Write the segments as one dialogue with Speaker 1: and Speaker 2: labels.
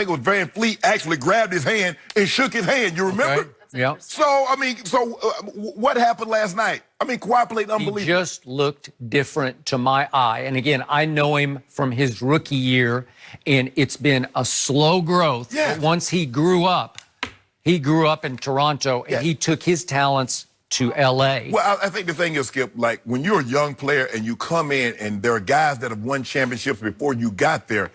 Speaker 1: think it was Van Fleet actually grabbed his hand and shook his hand. You remember?
Speaker 2: Okay. Yeah.
Speaker 1: So, I mean, what happened last night? I mean, Kawhi played unbelievable.
Speaker 2: He just looked different to my eye. And again, I know him from his rookie year, and it's been a slow growth.
Speaker 1: Yes.
Speaker 2: But once he grew up in Toronto, and he took his talents to L.A.
Speaker 1: Well, I think the thing is, Skip, like when you're a young player and you come in and there are guys that have won championships before you got there,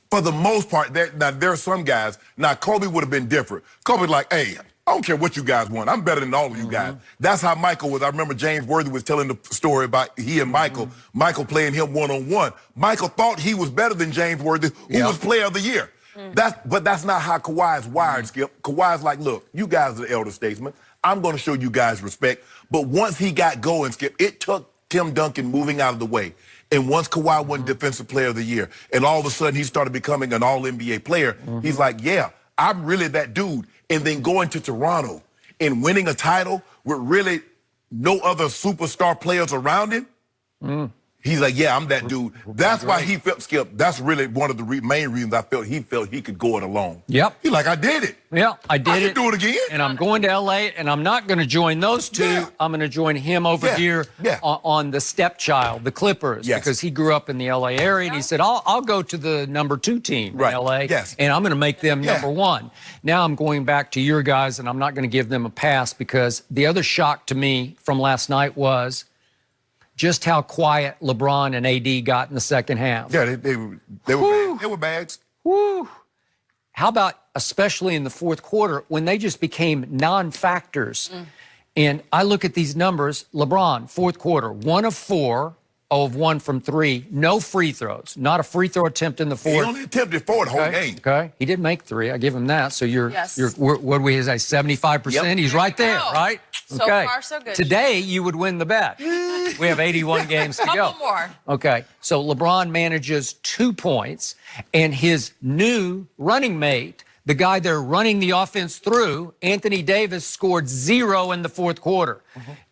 Speaker 1: for the most part, there are some guys. Now, Kobe would have been different. Kobe's like, hey, I don't care what you guys want. I'm better than all of you guys. That's how Michael was. I remember James Worthy was telling the story about he and Michael, Michael playing him one-on-one. Michael thought he was better than James Worthy, who was player of the year. But that's not how Kawhi is wired, Skip. Kawhi's like, look, you guys are the elder statesmen. I'm going to show you guys respect. But once he got going, Skip, it took Tim Duncan moving out of the way. And once Kawhi won Defensive Player of the Year, and all of a sudden he started becoming an all-NBA player, he's like, yeah, I'm really that dude. And then going to Toronto and winning a title with really no other superstar players around him, he's like, yeah, I'm that dude. That's why he felt, Skip, that's really one of the main reasons I felt he could go it alone.
Speaker 2: Yep.
Speaker 1: He's like, I did it.
Speaker 2: Yeah, I did
Speaker 1: I
Speaker 2: it.
Speaker 1: can do it again.
Speaker 2: And I'm going to L.A., and I'm not going to join those two.
Speaker 1: Yeah.
Speaker 2: I'm going to join him over here on the stepchild, the Clippers, because he grew up in the L.A. area, and he said, I'll go to the #2 team in L.A., and I'm going to make them #1. Now I'm going back to your guys, and I'm not going to give them a pass because the other shock to me from last night was just how quiet LeBron and AD got in the second half.
Speaker 1: Yeah, they were bags.
Speaker 2: Woo. How about especially in the fourth quarter when they just became non-factors? And I look at these numbers. LeBron, fourth quarter, 1 of 4, 0 of 1 from 3, no free throws, not a free throw attempt in the fourth.
Speaker 1: He only attempted 4 the whole game.
Speaker 2: Okay, he did make 3. I give him that. So you're what do we say, 75%? He's right there, right?
Speaker 3: So far, so good.
Speaker 2: Today, you would win the bet. We have 81 games to go.
Speaker 3: Couple more.
Speaker 2: Okay, so LeBron manages 2 points, and his new running mate, the guy they're running the offense through, Anthony Davis, scored 0 in the fourth quarter.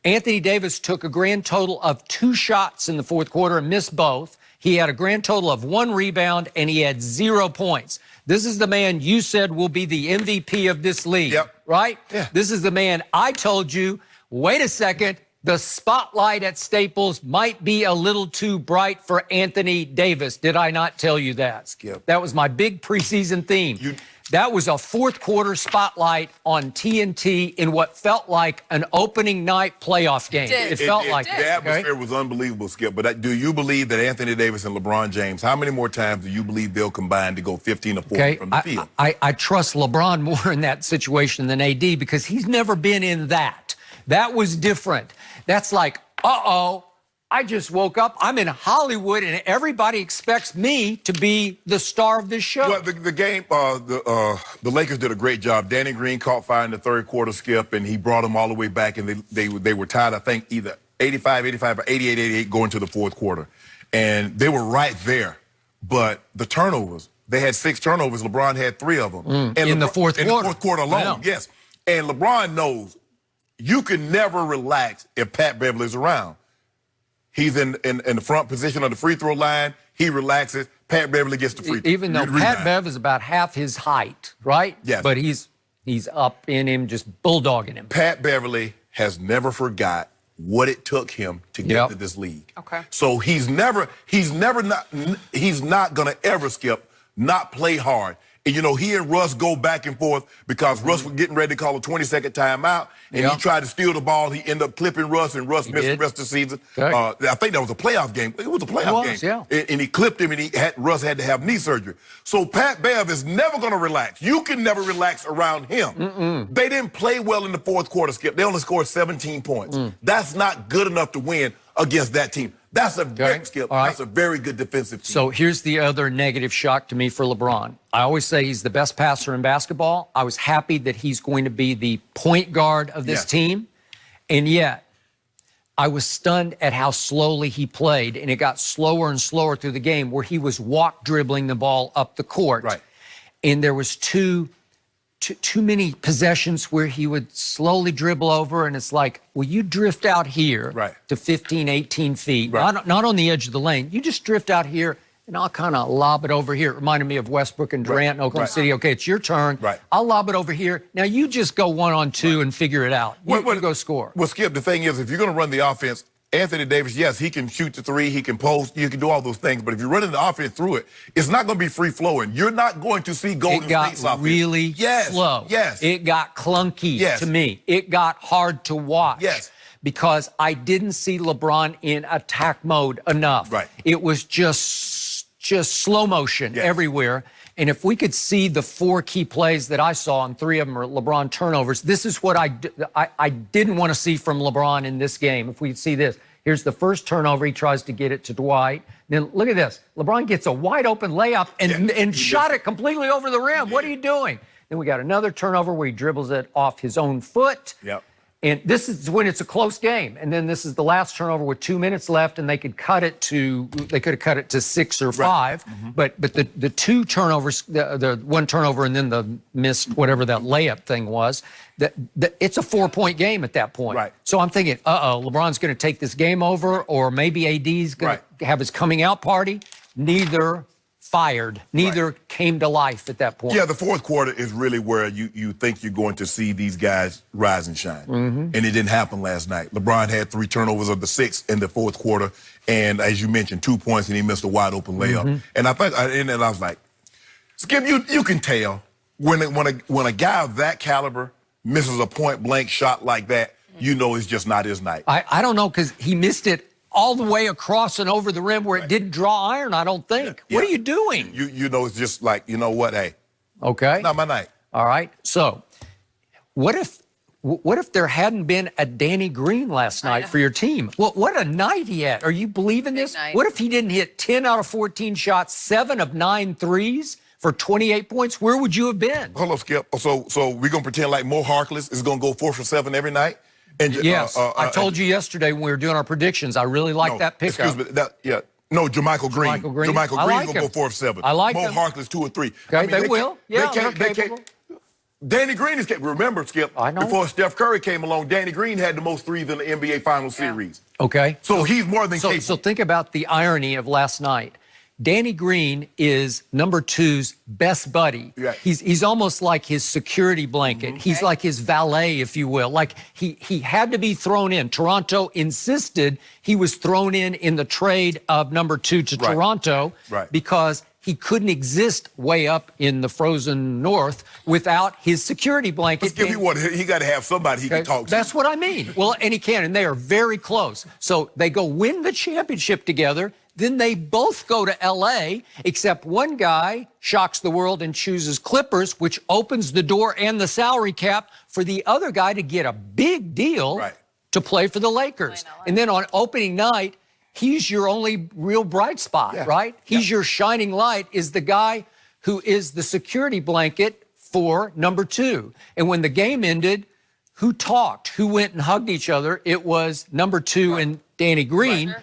Speaker 2: Anthony Davis took a grand total of 2 shots in the fourth quarter and missed both. He had a grand total of 1 rebound, and he had 0 points. This is the man you said will be the MVP of this league, right? Yeah. This is the man I told you, wait a second, the spotlight at Staples might be a little too bright for Anthony Davis. Did I not tell you that?
Speaker 1: Skip.
Speaker 2: That was my big preseason theme. That was a fourth quarter spotlight on TNT in what felt like an opening night playoff game. It felt like
Speaker 1: the atmosphere was unbelievable, Skip. But do you believe that Anthony Davis and LeBron James, how many more times do you believe they'll combine to go 15 or 40 from the field?
Speaker 2: I trust LeBron more in that situation than AD because he's never been in that. That was different. That's like, uh-oh, I just woke up. I'm in Hollywood, and everybody expects me to be the star of this show.
Speaker 1: Well, the game, the Lakers did a great job. Danny Green caught fire in the third quarter, Skip, and he brought them all the way back, and they were tied, I think, either 85-85 or 88-88 going to the fourth quarter. And they were right there. But the turnovers, they had 6 turnovers. LeBron had 3 of them.
Speaker 2: In the fourth quarter.
Speaker 1: In the fourth quarter alone, yes. And LeBron knows you can never relax if Pat Beverly's around. He's in the front position on the free throw line. He relaxes. Pat Beverly gets the free throw.
Speaker 2: Even though Pat Bev is about half his height, right?
Speaker 1: Yes.
Speaker 2: But he's up in him, just bulldogging him.
Speaker 1: Pat Beverly has never forgot what it took him to get to this league.
Speaker 3: Okay.
Speaker 1: So he's not gonna ever, Skip, not play hard. And, you know, he and Russ go back and forth because Russ was getting ready to call a 20-second timeout, and he tried to steal the ball. He ended up clipping Russ, and Russ missed the rest of the season. I think that was a playoff game. It was a playoff game. And he clipped him, and Russ had to have knee surgery. So Pat Bev is never going to relax. You can never relax around him. They didn't play well in the fourth quarter, Skip. They only scored 17 points. That's not good enough to win against that team. That's a that's a very good defensive team.
Speaker 2: So here's the other negative shock to me for LeBron. I always say he's the best passer in basketball. I was happy that he's going to be the point guard of this team. And yet, I was stunned at how slowly he played, and it got slower and slower through the game where he was walk dribbling the ball up the court. And there was too many possessions where he would slowly dribble over, and it's like, well, you drift out here to 15, 18 feet, not on the edge of the lane. You just drift out here and I'll kind of lob it over here. It reminded me of Westbrook and Durant in Oklahoma City. Okay, it's your turn.
Speaker 1: Right.
Speaker 2: I'll lob it over here. Now you just go 1-on-2 and figure it out. You go score.
Speaker 1: Well, Skip, the thing is, if you're going to run the offense, Anthony Davis, yes, he can shoot the three, he can post, you can do all those things, but if you're running the offense through it, it's not going to be free-flowing. You're not going to see Golden State's offense.
Speaker 2: It got really slow.
Speaker 1: Yes.
Speaker 2: It got clunky to me. It got hard to watch.
Speaker 1: Yes.
Speaker 2: Because I didn't see LeBron in attack mode enough.
Speaker 1: Right.
Speaker 2: It was just slow motion everywhere. And if we could see the 4 key plays that I saw, and 3 of them are LeBron turnovers, this is what I didn't want to see from LeBron in this game. If we see this, here's the first turnover. He tries to get it to Dwight. Then look at this. LeBron gets a wide open layup and shot it completely over the rim. What are you doing? Then we got another turnover where he dribbles it off his own foot.
Speaker 1: Yep.
Speaker 2: And this is when it's a close game. And then this is the last turnover with 2 minutes left, and they could cut it to 6 or 5. But the 2 turnovers, the 1 turnover and then the missed whatever that layup thing was, it's a 4-point game at that point.
Speaker 1: Right.
Speaker 2: So I'm thinking, LeBron's going to take this game over, or maybe AD's going to have his coming out party. Neither fired. Neither came to life at that point.
Speaker 1: Yeah, the fourth quarter is really where you think you're going to see these guys rise and shine. And it didn't happen last night. LeBron had 3 turnovers of the 6 in the fourth quarter. And as you mentioned, 2 points, and he missed a wide open layup. And I think, and I was like, Skip, you can tell when a guy of that caliber misses a point blank shot like that, you know it's just not his night.
Speaker 2: I don't know, because he missed it all the way across and over the rim where it didn't draw iron, I don't think. What are you doing?
Speaker 1: You know, it's just like, you know what, hey.
Speaker 2: Okay.
Speaker 1: Not my night.
Speaker 2: All right. So what if there hadn't been a Danny Green last night for your team? Well, what a night he had. Are you believing this? What if he didn't hit 10 out of 14 shots, 7 of 9 threes for 28 points? Where would you have been?
Speaker 1: Hold on, Skip. So we're going to pretend like Mo Harkless is going to go 4 for 7 every night? And,
Speaker 2: yes, I told you yesterday when we were doing our predictions, I really like that pickup.
Speaker 1: Excuse me, No, Jermichael Green.
Speaker 2: Jermichael Green.
Speaker 1: Jermichael Green's going to go 4 for 7.
Speaker 2: I like
Speaker 1: Mo
Speaker 2: him.
Speaker 1: Harkless 2 and 3.
Speaker 2: Okay, I mean, they will. Yeah, they're capable.
Speaker 1: Danny Green is capable. Remember, Skip,
Speaker 2: I know.
Speaker 1: before Steph Curry came along, Danny Green had the most threes in the NBA Finals series.
Speaker 2: Okay.
Speaker 1: So he's more than capable.
Speaker 2: So think about the irony of last night. Danny Green is number 2's best buddy.
Speaker 1: Yeah.
Speaker 2: He's almost like his security blanket. He's like his valet, if you will. Like he had to be thrown in. Toronto insisted he was thrown in the trade of number 2 to Toronto because he couldn't exist way up in the frozen north without his security blanket.
Speaker 1: He got to have somebody he can talk to.
Speaker 2: That's what I mean. Well, and he can, and they are very close. So they go win the championship together. Then they both go to L.A., except one guy shocks the world and chooses Clippers, which opens the door and the salary cap for the other guy to get a big deal to play for the Lakers. And then on opening night, he's your only real bright spot, right? He's your shining light, is the guy who is the security blanket for number 2. And when the game ended, who talked? Who went and hugged each other? It was number 2 and Danny Green.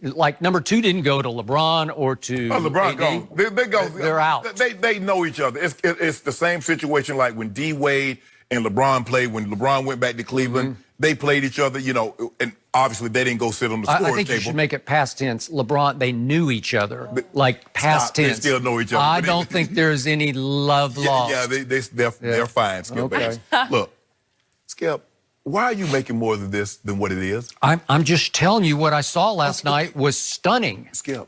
Speaker 2: Like number 2 didn't go to LeBron or to
Speaker 1: LeBron
Speaker 2: AD.
Speaker 1: gone. They go.
Speaker 2: They're out.
Speaker 1: They know each other. It's the same situation like when D Wade and LeBron played. When LeBron went back to Cleveland, they played each other. You know, and obviously they didn't go sit on the scorer's table.
Speaker 2: I think you should make it past tense. LeBron, they knew each other, like past tense.
Speaker 1: They still know each other.
Speaker 2: I don't think there's any love lost.
Speaker 1: Yeah, they're fine. Skip.
Speaker 2: Okay.
Speaker 1: Look, Skip. Why are you making more of this than what it is?
Speaker 2: I'm just telling you what I saw last night was stunning.
Speaker 1: Skip,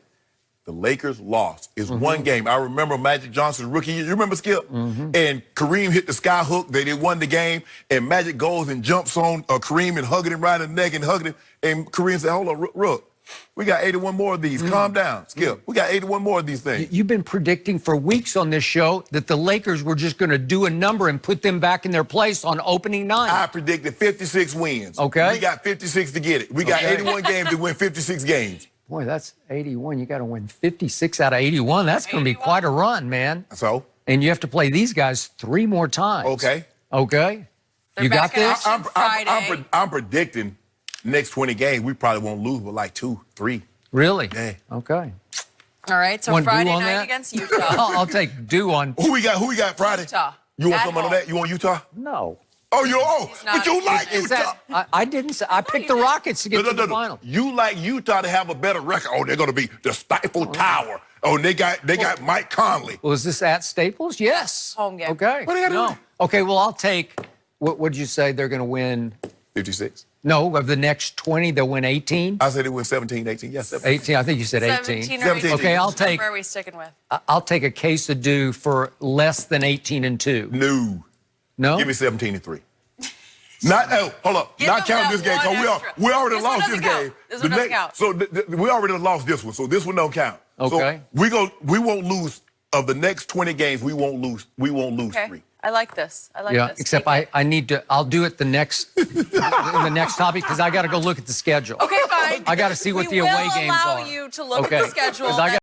Speaker 1: the Lakers lost. It's one game. I remember Magic Johnson's rookie year. You remember, Skip? And Kareem hit the sky hook. They won the game. And Magic goes and jumps on Kareem and hugging him right in the neck and hugging him. And Kareem said, hold on, Rook. We got 81 more of these. Calm down, Skip. We got 81 more of these things.
Speaker 2: You've been predicting for weeks on this show that the Lakers were just going to do a number and put them back in their place on opening night.
Speaker 1: I predicted 56 wins.
Speaker 2: Okay.
Speaker 1: We got 56 to get it. We got 81 games to win 56 games.
Speaker 2: Boy, that's 81. You got to win 56 out of 81. That's going to be quite a run, man.
Speaker 1: So?
Speaker 2: And you have to play these guys 3 more times.
Speaker 1: Okay.
Speaker 2: Okay. You got this?
Speaker 1: I'm predicting next 20 games, we probably won't lose but like 2, 3.
Speaker 2: Really?
Speaker 1: Yeah.
Speaker 2: Okay.
Speaker 3: All right, so Friday night against Utah.
Speaker 2: I'll take due on.
Speaker 1: Who we got Friday?
Speaker 3: Utah.
Speaker 1: You want
Speaker 3: At
Speaker 1: someone on
Speaker 3: home.
Speaker 1: that? You want Utah?
Speaker 2: No.
Speaker 1: But you like
Speaker 2: Is
Speaker 1: Utah.
Speaker 2: that, I didn't say, I picked the Rockets to get to the final.
Speaker 1: You like Utah to have a better record. Oh, they're going to be the Stifle Tower. Oh, and they got Mike Conley.
Speaker 2: Was this at Staples? Yes.
Speaker 3: Home game.
Speaker 2: Okay.
Speaker 1: What do you got to do?
Speaker 2: Okay, well, I'll take, what did you say they're going to win?
Speaker 1: 56.
Speaker 2: No, of the next 20, they'll win 18?
Speaker 1: I said it was 17, 18. Yes, 17.
Speaker 2: 18, I think you said 18.
Speaker 3: 17 or
Speaker 1: 17.
Speaker 3: 18.
Speaker 2: Okay, I'll
Speaker 3: Which
Speaker 2: take-
Speaker 3: number are we sticking with?
Speaker 2: I'll take a case of do for less than 18-2.
Speaker 1: No.
Speaker 2: No?
Speaker 1: Give me 17-3. Not hold up.
Speaker 3: Give
Speaker 1: Not
Speaker 3: them
Speaker 1: count this
Speaker 3: that
Speaker 1: game
Speaker 3: one
Speaker 1: because
Speaker 3: extra.
Speaker 1: we already
Speaker 3: This one
Speaker 1: lost this
Speaker 3: doesn't count.
Speaker 1: game.
Speaker 3: This one doesn't count.
Speaker 1: So we already lost this one. So this one don't count.
Speaker 2: Okay.
Speaker 1: So we won't lose of the next 20 games. We won't lose. We won't lose
Speaker 3: Okay.
Speaker 1: 3.
Speaker 3: I like this. I like
Speaker 2: Yeah,
Speaker 3: this.
Speaker 2: except
Speaker 3: Take it.
Speaker 2: I need to, I'll do it the next, in the next topic because I got to go look at the schedule.
Speaker 3: Okay, fine.
Speaker 2: I got to see what the away games
Speaker 3: We will allow
Speaker 2: are.
Speaker 3: you to look
Speaker 2: Okay.
Speaker 3: at the schedule.
Speaker 2: 'Cause I got-